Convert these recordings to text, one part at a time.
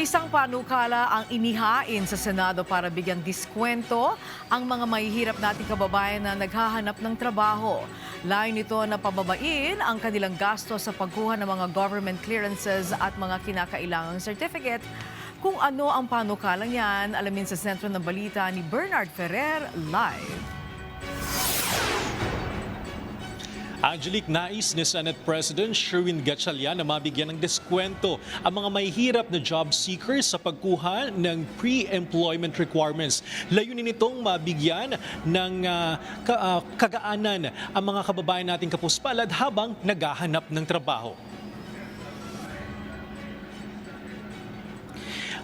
Isang panukala ang inihain sa Senado para bigyan diskwento ang mga mahihirap nating kababayan na naghahanap ng trabaho. Layo nito na pababain ang kanilang gasto sa pagkuha ng mga government clearances at mga kinakailangang certificate. Kung ano ang panukalang yan, alamin sa sentro ng balita ni Bernard Ferrer live. Angelique, nais ni Senate President Sherwin Gatchalian na mabigyan ng deskwento ang mga mahihirap na job seekers sa pagkuha ng pre-employment requirements. Layunin nitong mabigyan ng kagaanan ang mga kababayan nating kapuspalad habang naghahanap ng trabaho.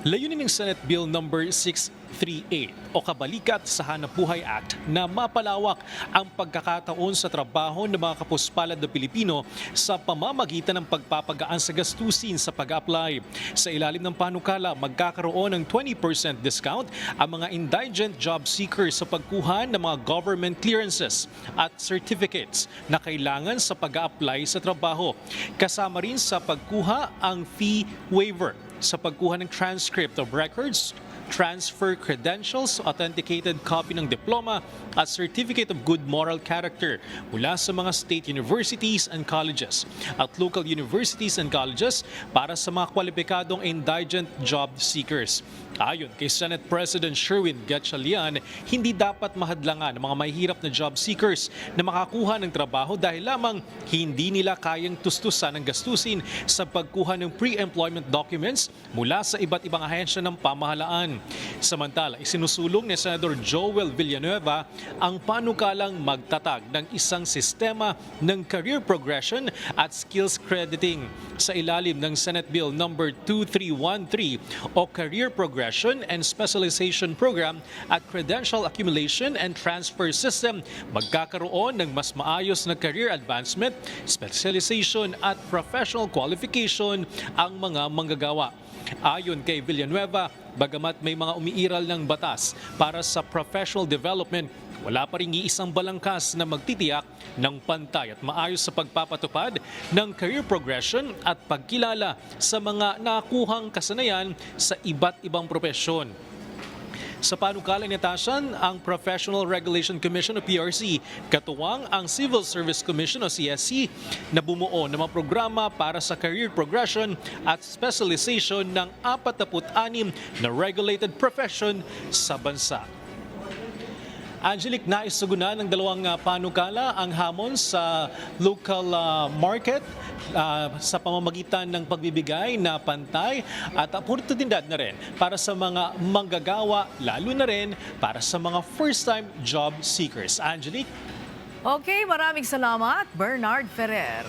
Layunin ng Senate Bill No. 638 o Kabalikat sa Hanapbuhay Act na mapalawak ang pagkakataon sa trabaho ng mga kapuspalad na Pilipino sa pamamagitan ng pagpapagaan sa gastusin sa pag-apply. Sa ilalim ng panukala, magkakaroon ng 20% discount ang mga indigent job seekers sa pagkuha ng mga government clearances at certificates na kailangan sa pag-apply sa trabaho. Kasama rin sa pagkuha ang fee waiver sa pagkuha ng transcript of records, transfer credentials, authenticated copy ng diploma at certificate of good moral character mula sa mga state universities and colleges at local universities and colleges para sa mga kwalipikadong indigent job seekers. Ayon kay Senate President Sherwin Gatchalian, hindi dapat mahadlangan ang mga mahihirap na job seekers na makakuha ng trabaho dahil lamang hindi nila kayang tustusan ng gastusin sa pagkuha ng pre-employment documents mula sa iba't ibang ahensya ng pamahalaan. Samantala, isinusulong ni Senador Joel Villanueva ang panukalang magtatag ng isang sistema ng career progression at skills crediting sa ilalim ng Senate Bill No. 2313 o Career Progression and Specialization Program at Credential Accumulation and Transfer System. Magkakaroon ng mas maayos na career advancement, specialization at professional qualification ang mga manggagawa. Ayon kay Villanueva, bagamat may mga umiiral ng batas para sa professional development, wala pa ring iisang balangkas na magtitiyak ng pantay at maayos sa pagpapatupad ng career progression at pagkilala sa mga nakuhang kasanayan sa iba't ibang propesyon. Sa panukalang natasan, ang Professional Regulation Commission o PRC, katuwang ang Civil Service Commission o CSC na bumuo ng mga programa para sa career progression at specialization ng 46 na regulated profession sa bansa. Angelique, naisugunan ng dalawang panukala ang hamon sa local market sa pamamagitan ng pagbibigay na pantay at oportunidad na rin para sa mga manggagawa, lalo na rin para sa mga first-time job seekers. Angelique? Okay, maraming salamat, Bernard Ferrer.